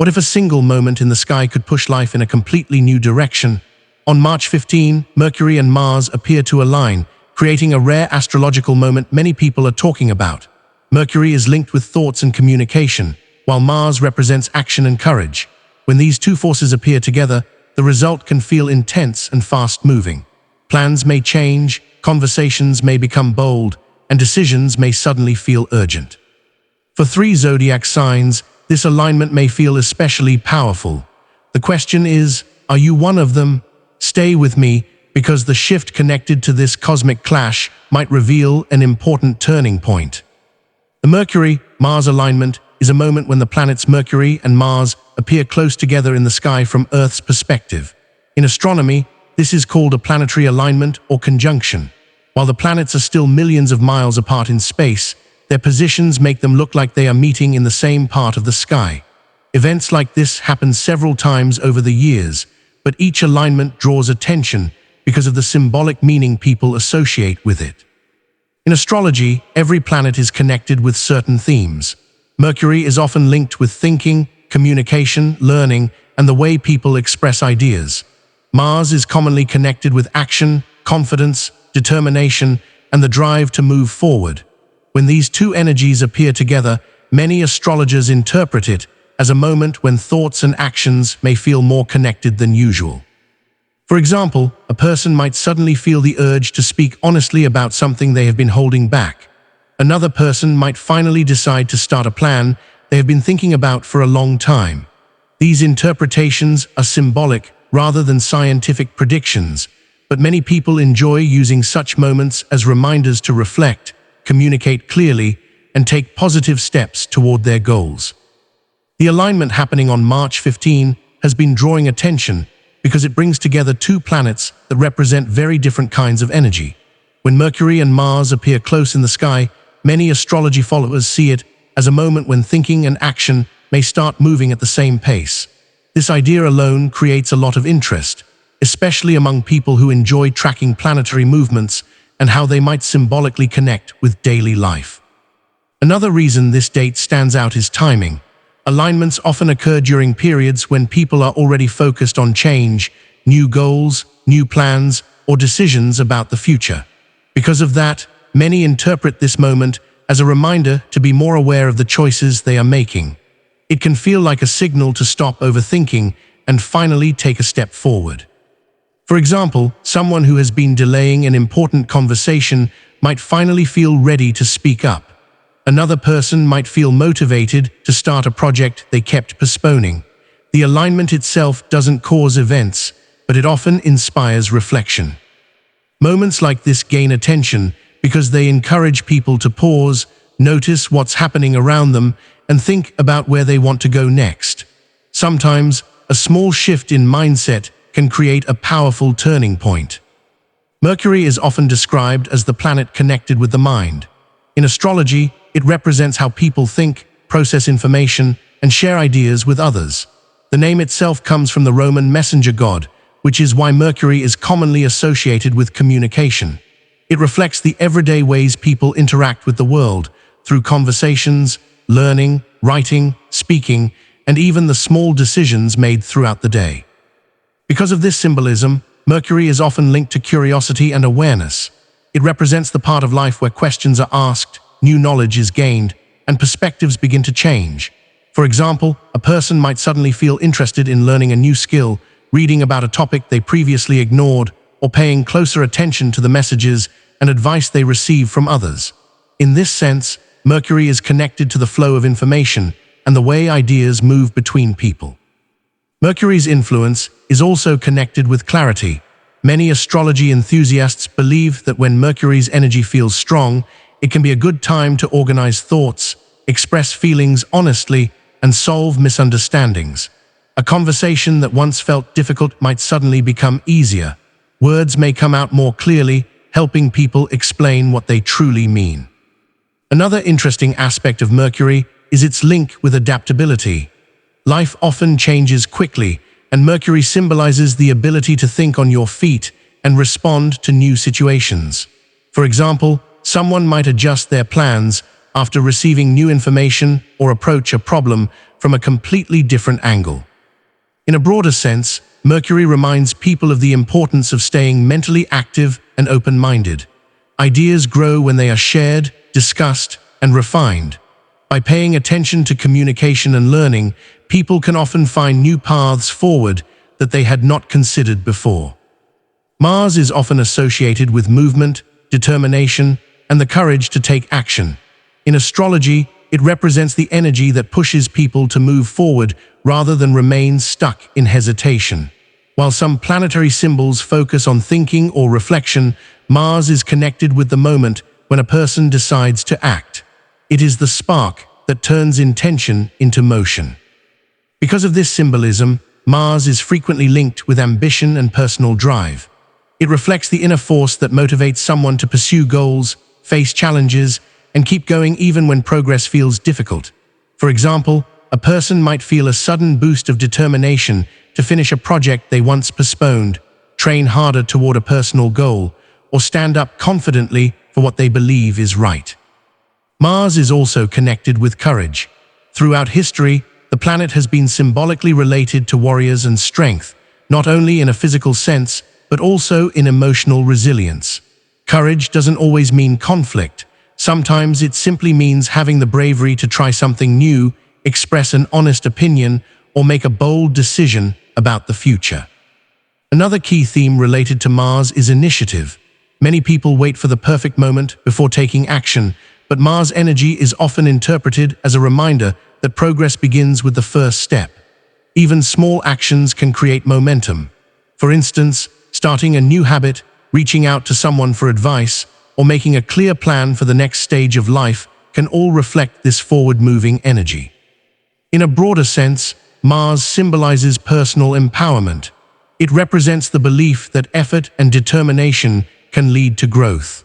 What if a single moment in the sky could push life in a completely new direction? On March 15, Mercury and Mars appear to align, creating a rare astrological moment many people are talking about. Mercury is linked with thoughts and communication, while Mars represents action and courage. When these two forces appear together, the result can feel intense and fast-moving. Plans may change, conversations may become bold, and decisions may suddenly feel urgent. For 3 zodiac signs, this alignment may feel especially powerful. The question is, are you one of them? Stay with me, because the shift connected to this cosmic clash might reveal an important turning point. The Mercury-Mars alignment is a moment when the planets Mercury and Mars appear close together in the sky from Earth's perspective. In astronomy, this is called a planetary alignment or conjunction. While the planets are still millions of miles apart in space, their positions make them look like they are meeting in the same part of the sky. Events like this happen several times over the years, but each alignment draws attention because of the symbolic meaning people associate with it. In astrology, every planet is connected with certain themes. Mercury is often linked with thinking, communication, learning, and the way people express ideas. Mars is commonly connected with action, confidence, determination, and the drive to move forward. When these two energies appear together, many astrologers interpret it as a moment when thoughts and actions may feel more connected than usual. For example, a person might suddenly feel the urge to speak honestly about something they have been holding back. Another person might finally decide to start a plan they have been thinking about for a long time. These interpretations are symbolic rather than scientific predictions, but many people enjoy using such moments as reminders to reflect, communicate clearly, and take positive steps toward their goals. The alignment happening on March 15 has been drawing attention because it brings together 2 planets that represent very different kinds of energy. When Mercury and Mars appear close in the sky, many astrology followers see it as a moment when thinking and action may start moving at the same pace. This idea alone creates a lot of interest, especially among people who enjoy tracking planetary movements and how they might symbolically connect with daily life. Another reason this date stands out is timing. Alignments often occur during periods when people are already focused on change, new goals, new plans, or decisions about the future. Because of that, many interpret this moment as a reminder to be more aware of the choices they are making. It can feel like a signal to stop overthinking and finally take a step forward. For example, someone who has been delaying an important conversation might finally feel ready to speak up. Another person might feel motivated to start a project they kept postponing. The alignment itself doesn't cause events, but it often inspires reflection. Moments like this gain attention because they encourage people to pause, notice what's happening around them, and think about where they want to go next. Sometimes, a small shift in mindset can create a powerful turning point. Mercury is often described as the planet connected with the mind. In astrology, it represents how people think, process information, and share ideas with others. The name itself comes from the Roman messenger god, which is why Mercury is commonly associated with communication. It reflects the everyday ways people interact with the world, through conversations, learning, writing, speaking, and even the small decisions made throughout the day. Because of this symbolism, Mercury is often linked to curiosity and awareness. It represents the part of life where questions are asked, new knowledge is gained, and perspectives begin to change. For example, a person might suddenly feel interested in learning a new skill, reading about a topic they previously ignored, or paying closer attention to the messages and advice they receive from others. In this sense, Mercury is connected to the flow of information and the way ideas move between people. Mercury's influence is also connected with clarity. Many astrology enthusiasts believe that when Mercury's energy feels strong, it can be a good time to organize thoughts, express feelings honestly, and solve misunderstandings. A conversation that once felt difficult might suddenly become easier. Words may come out more clearly, helping people explain what they truly mean. Another interesting aspect of Mercury is its link with adaptability. Life often changes quickly, and Mercury symbolizes the ability to think on your feet and respond to new situations. For example, someone might adjust their plans after receiving new information or approach a problem from a completely different angle. In a broader sense, Mercury reminds people of the importance of staying mentally active and open-minded. Ideas grow when they are shared, discussed, and refined. By paying attention to communication and learning, people can often find new paths forward that they had not considered before. Mars is often associated with movement, determination, and the courage to take action. In astrology, it represents the energy that pushes people to move forward rather than remain stuck in hesitation. While some planetary symbols focus on thinking or reflection, Mars is connected with the moment when a person decides to act. It is the spark that turns intention into motion. Because of this symbolism, Mars is frequently linked with ambition and personal drive. It reflects the inner force that motivates someone to pursue goals, face challenges, and keep going even when progress feels difficult. For example, a person might feel a sudden boost of determination to finish a project they once postponed, train harder toward a personal goal, or stand up confidently for what they believe is right. Mars is also connected with courage. Throughout history, the planet has been symbolically related to warriors and strength, not only in a physical sense, but also in emotional resilience. Courage doesn't always mean conflict. Sometimes it simply means having the bravery to try something new, express an honest opinion, or make a bold decision about the future. Another key theme related to Mars is initiative. Many people wait for the perfect moment before taking action, but Mars energy is often interpreted as a reminder that progress begins with the first step. Even small actions can create momentum. For instance, starting a new habit, reaching out to someone for advice, or making a clear plan for the next stage of life can all reflect this forward-moving energy. In a broader sense, Mars symbolizes personal empowerment. It represents the belief that effort and determination can lead to growth.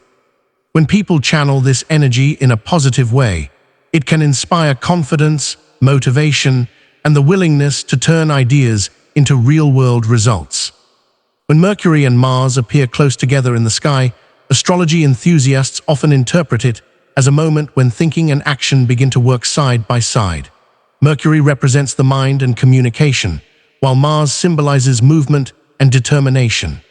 When people channel this energy in a positive way, it can inspire confidence, motivation, and the willingness to turn ideas into real-world results. When Mercury and Mars appear close together in the sky, astrology enthusiasts often interpret it as a moment when thinking and action begin to work side by side. Mercury represents the mind and communication, while Mars symbolizes movement and determination.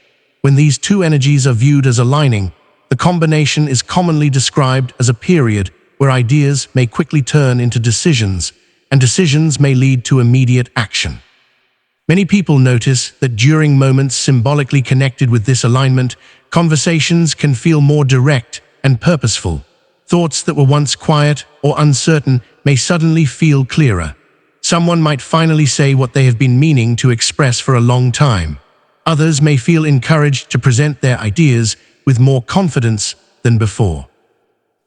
When these two energies are viewed as aligning, the combination is commonly described as a period where ideas may quickly turn into decisions, and decisions may lead to immediate action. Many people notice that during moments symbolically connected with this alignment, conversations can feel more direct and purposeful. Thoughts that were once quiet or uncertain may suddenly feel clearer. Someone might finally say what they have been meaning to express for a long time. Others may feel encouraged to present their ideas with more confidence than before.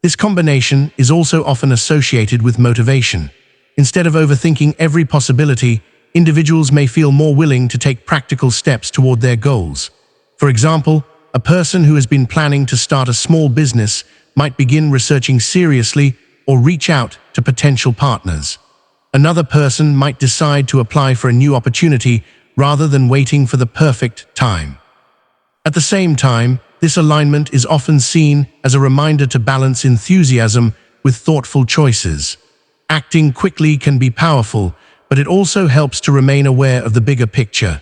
This combination is also often associated with motivation. Instead of overthinking every possibility, individuals may feel more willing to take practical steps toward their goals. For example, a person who has been planning to start a small business might begin researching seriously or reach out to potential partners. Another person might decide to apply for a new opportunity rather than waiting for the perfect time. At the same time, this alignment is often seen as a reminder to balance enthusiasm with thoughtful choices. Acting quickly can be powerful, but it also helps to remain aware of the bigger picture.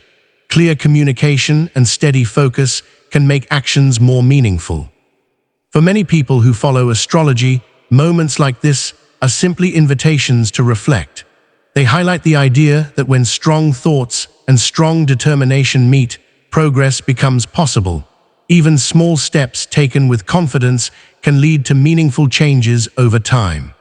Clear communication and steady focus can make actions more meaningful. For many people who follow astrology, moments like this are simply invitations to reflect. They highlight the idea that when strong thoughts and strong determination meet, progress becomes possible. Even small steps taken with confidence can lead to meaningful changes over time.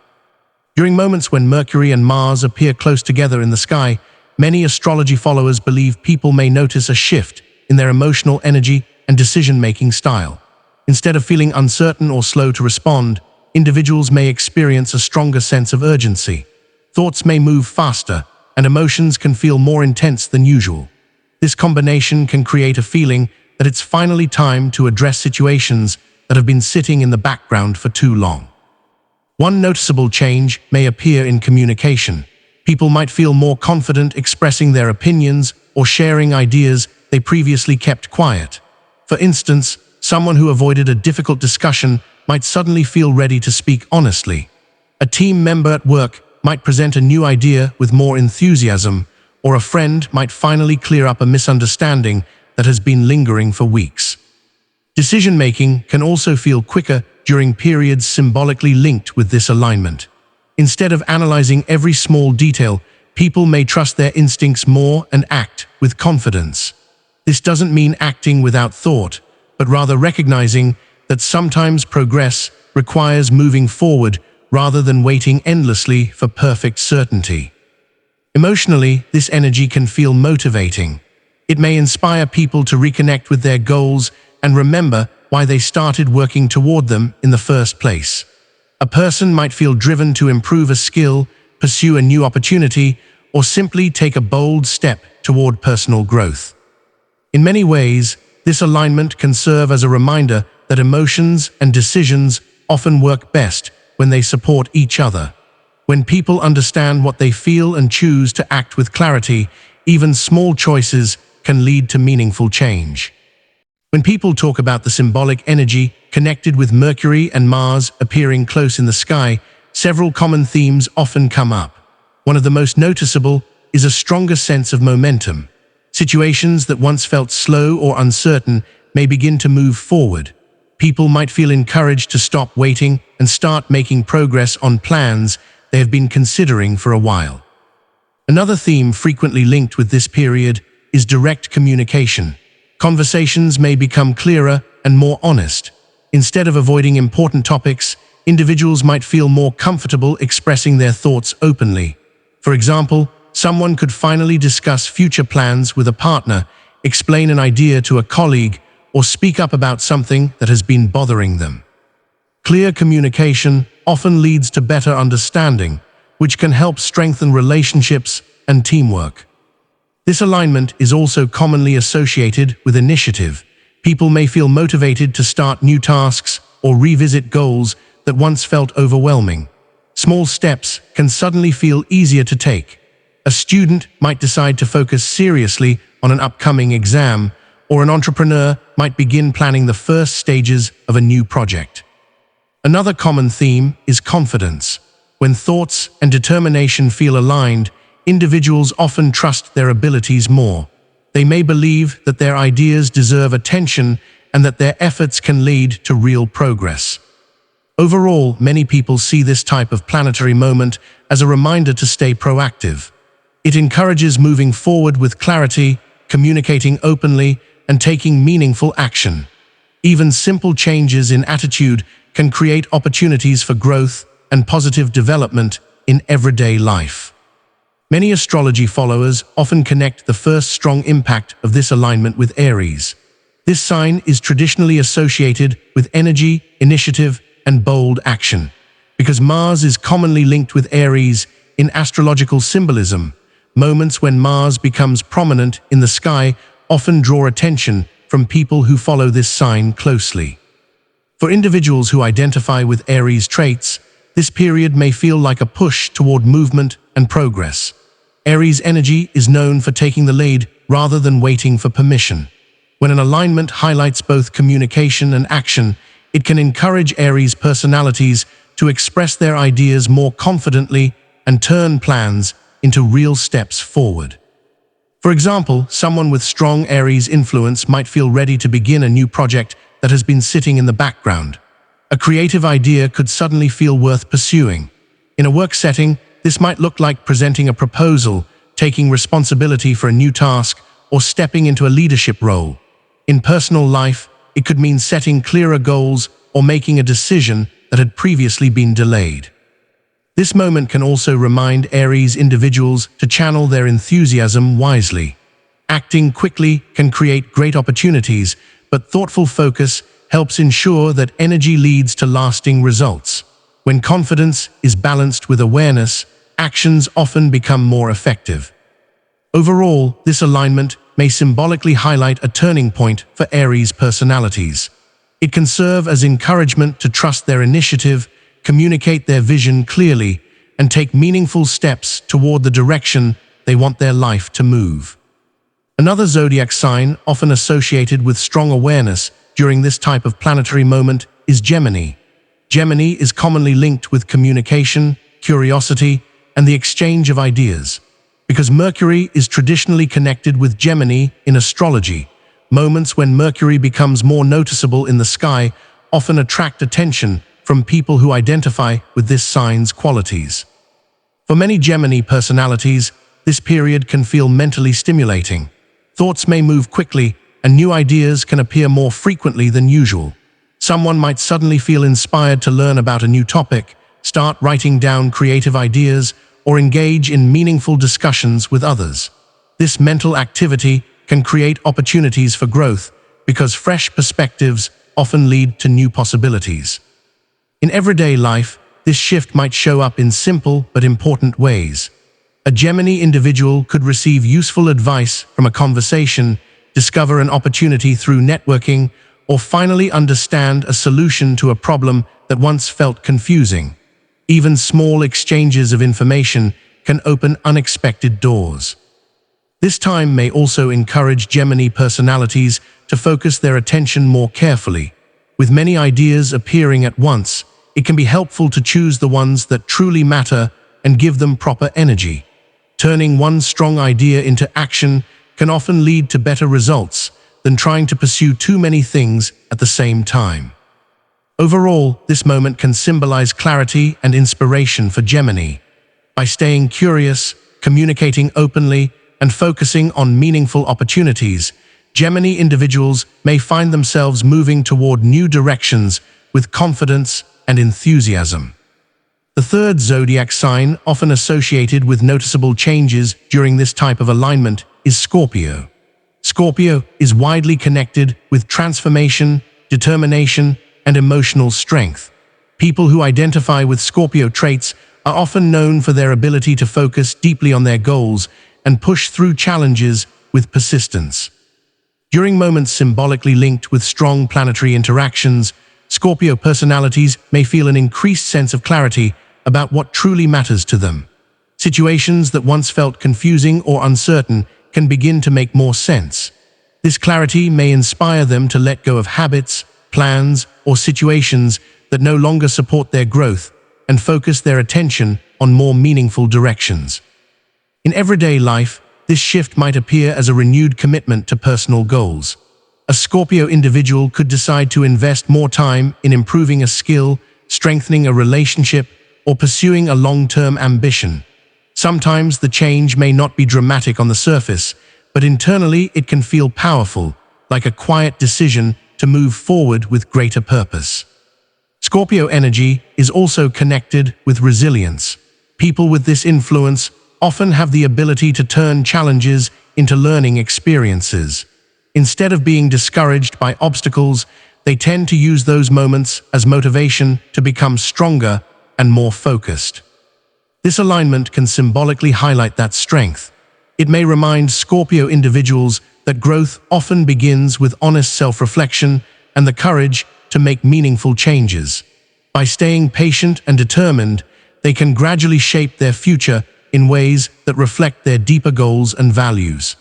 During moments when Mercury and Mars appear close together in the sky, many astrology followers believe people may notice a shift in their emotional energy and decision-making style. Instead of feeling uncertain or slow to respond, individuals may experience a stronger sense of urgency. Thoughts may move faster, and emotions can feel more intense than usual. This combination can create a feeling that it's finally time to address situations that have been sitting in the background for too long. One noticeable change may appear in communication. People might feel more confident expressing their opinions or sharing ideas they previously kept quiet. For instance, someone who avoided a difficult discussion might suddenly feel ready to speak honestly. A team member at work might present a new idea with more enthusiasm, or a friend might finally clear up a misunderstanding that has been lingering for weeks. Decision-making can also feel quicker during periods symbolically linked with this alignment. Instead of analyzing every small detail, people may trust their instincts more and act with confidence. This doesn't mean acting without thought, but rather recognizing that sometimes progress requires moving forward rather than waiting endlessly for perfect certainty. Emotionally, this energy can feel motivating. It may inspire people to reconnect with their goals and remember why they started working toward them in the first place. A person might feel driven to improve a skill, pursue a new opportunity, or simply take a bold step toward personal growth. In many ways, this alignment can serve as a reminder that emotions and decisions often work best when they support each other. When people understand what they feel and choose to act with clarity, even small choices can lead to meaningful change. When people talk about the symbolic energy connected with Mercury and Mars appearing close in the sky, several common themes often come up. One of the most noticeable is a stronger sense of momentum. Situations that once felt slow or uncertain may begin to move forward. People might feel encouraged to stop waiting and start making progress on plans they have been considering for a while. Another theme frequently linked with this period is direct communication. Conversations may become clearer and more honest. Instead of avoiding important topics, individuals might feel more comfortable expressing their thoughts openly. For example, someone could finally discuss future plans with a partner, explain an idea to a colleague, or speak up about something that has been bothering them. Clear communication often leads to better understanding, which can help strengthen relationships and teamwork. This alignment is also commonly associated with initiative. People may feel motivated to start new tasks or revisit goals that once felt overwhelming. Small steps can suddenly feel easier to take. A student might decide to focus seriously on an upcoming exam, or an entrepreneur might begin planning the first stages of a new project. Another common theme is confidence. When thoughts and determination feel aligned, individuals often trust their abilities more. They may believe that their ideas deserve attention and that their efforts can lead to real progress. Overall, many people see this type of planetary moment as a reminder to stay proactive. It encourages moving forward with clarity, communicating openly, and taking meaningful action. Even simple changes in attitude can create opportunities for growth and positive development in everyday life. Many astrology followers often connect the first strong impact of this alignment with Aries. This sign is traditionally associated with energy, initiative, and bold action. Because Mars is commonly linked with Aries in astrological symbolism, moments when Mars becomes prominent in the sky often draw attention from people who follow this sign closely. For individuals who identify with Aries traits, this period may feel like a push toward movement and progress. Aries energy is known for taking the lead rather than waiting for permission. When an alignment highlights both communication and action, it can encourage Aries personalities to express their ideas more confidently and turn plans into real steps forward. For example, someone with strong Aries influence might feel ready to begin a new project that has been sitting in the background. A creative idea could suddenly feel worth pursuing. In a work setting, this might look like presenting a proposal, taking responsibility for a new task, or stepping into a leadership role. In personal life, it could mean setting clearer goals or making a decision that had previously been delayed. This moment can also remind Aries individuals to channel their enthusiasm wisely. Acting quickly can create great opportunities, but thoughtful focus helps ensure that energy leads to lasting results. When confidence is balanced with awareness, actions often become more effective. Overall, this alignment may symbolically highlight a turning point for Aries personalities. It can serve as encouragement to trust their initiative, communicate their vision clearly, and take meaningful steps toward the direction they want their life to move. Another zodiac sign often associated with strong awareness during this type of planetary moment is Gemini. Gemini is commonly linked with communication, curiosity, and the exchange of ideas. Because Mercury is traditionally connected with Gemini in astrology, moments when Mercury becomes more noticeable in the sky often attract attention from people who identify with this sign's qualities. For many Gemini personalities, this period can feel mentally stimulating. Thoughts may move quickly, and new ideas can appear more frequently than usual. Someone might suddenly feel inspired to learn about a new topic, start writing down creative ideas, or engage in meaningful discussions with others. This mental activity can create opportunities for growth because fresh perspectives often lead to new possibilities. In everyday life, this shift might show up in simple but important ways. A Gemini individual could receive useful advice from a conversation, discover an opportunity through networking, or finally understand a solution to a problem that once felt confusing. Even small exchanges of information can open unexpected doors. This time may also encourage Gemini personalities to focus their attention more carefully. With many ideas appearing at once, it can be helpful to choose the ones that truly matter and give them proper energy. Turning one strong idea into action can often lead to better results than trying to pursue too many things at the same time. Overall, this moment can symbolize clarity and inspiration for Gemini. By staying curious, communicating openly, and focusing on meaningful opportunities, Gemini individuals may find themselves moving toward new directions with confidence and enthusiasm. The third zodiac sign, often associated with noticeable changes during this type of alignment, is Scorpio. Scorpio is widely connected with transformation, determination, and emotional strength. People who identify with Scorpio traits are often known for their ability to focus deeply on their goals and push through challenges with persistence. During moments symbolically linked with strong planetary interactions, Scorpio personalities may feel an increased sense of clarity about what truly matters to them. Situations that once felt confusing or uncertain can begin to make more sense. This clarity may inspire them to let go of habits, plans, or situations that no longer support their growth and focus their attention on more meaningful directions. In everyday life, this shift might appear as a renewed commitment to personal goals. A Scorpio individual could decide to invest more time in improving a skill, strengthening a relationship, or pursuing a long-term ambition. Sometimes the change may not be dramatic on the surface, but internally it can feel powerful, like a quiet decision to move forward with greater purpose. Scorpio energy is also connected with resilience. People with this influence often have the ability to turn challenges into learning experiences. Instead of being discouraged by obstacles, they tend to use those moments as motivation to become stronger and more focused. This alignment can symbolically highlight that strength. It may remind Scorpio individuals that growth often begins with honest self-reflection and the courage to make meaningful changes. By staying patient and determined, they can gradually shape their future in ways that reflect their deeper goals and values.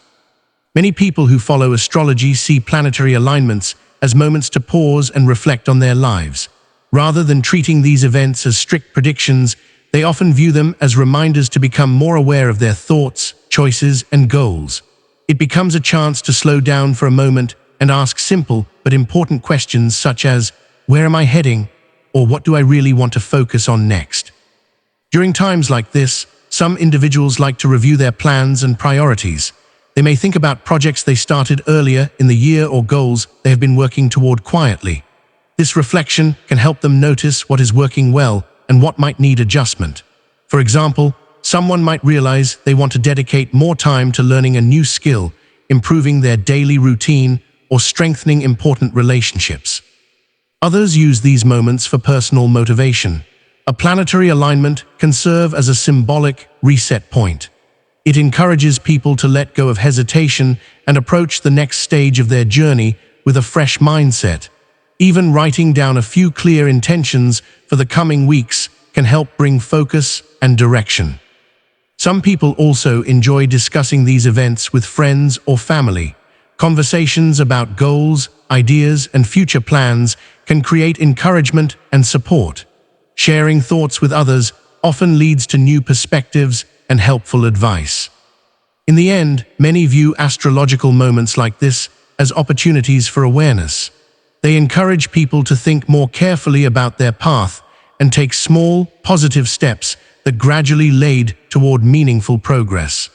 Many people who follow astrology see planetary alignments as moments to pause and reflect on their lives. Rather than treating these events as strict predictions, they often view them as reminders to become more aware of their thoughts, choices, and goals. It becomes a chance to slow down for a moment and ask simple but important questions such as, "Where am I heading?" or "What do I really want to focus on next?" During times like this, some individuals like to review their plans and priorities. They may think about projects they started earlier in the year or goals they have been working toward quietly. This reflection can help them notice what is working well and what might need adjustment. For example, someone might realize they want to dedicate more time to learning a new skill, improving their daily routine, or strengthening important relationships. Others use these moments for personal motivation. A planetary alignment can serve as a symbolic reset point. It encourages people to let go of hesitation and approach the next stage of their journey with a fresh mindset. Even writing down a few clear intentions for the coming weeks can help bring focus and direction. Some people also enjoy discussing these events with friends or family. Conversations about goals, ideas, and future plans can create encouragement and support. Sharing thoughts with others often leads to new perspectives and helpful advice. In the end, many view astrological moments like this as opportunities for awareness. They encourage people to think more carefully about their path and take small, positive steps that gradually lead toward meaningful progress.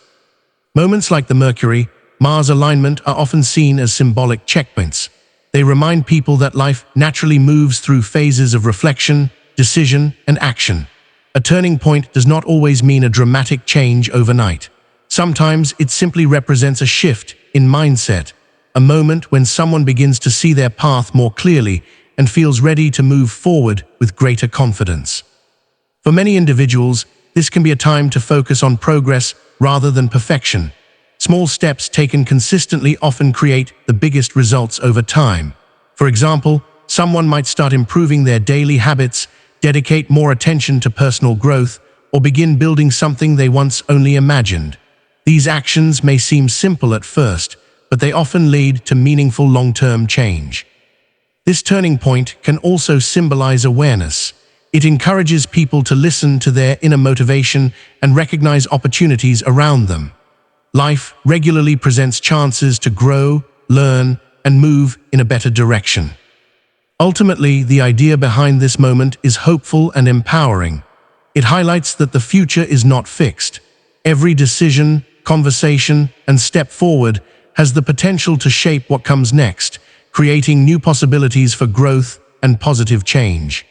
Moments like the Mercury-Mars alignment are often seen as symbolic checkpoints. They remind people that life naturally moves through phases of reflection, decision, and action. A turning point does not always mean a dramatic change overnight. Sometimes it simply represents a shift in mindset, a moment when someone begins to see their path more clearly and feels ready to move forward with greater confidence. For many individuals, this can be a time to focus on progress rather than perfection. Small steps taken consistently often create the biggest results over time. For example, someone might start improving their daily habits, dedicate more attention to personal growth, or begin building something they once only imagined. These actions may seem simple at first, but they often lead to meaningful long-term change. This turning point can also symbolize awareness. It encourages people to listen to their inner motivation and recognize opportunities around them. Life regularly presents chances to grow, learn, and move in a better direction. Ultimately, the idea behind this moment is hopeful and empowering. It highlights that the future is not fixed. Every decision, conversation, and step forward has the potential to shape what comes next, creating new possibilities for growth and positive change.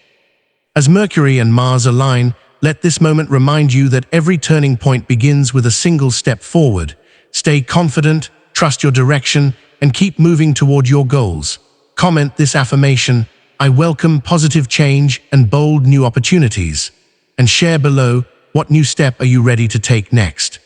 As Mercury and Mars align, let this moment remind you that every turning point begins with a single step forward. Stay confident, trust your direction, and keep moving toward your goals. Comment this affirmation, "I welcome positive change and bold new opportunities," and share below what new step are you ready to take next.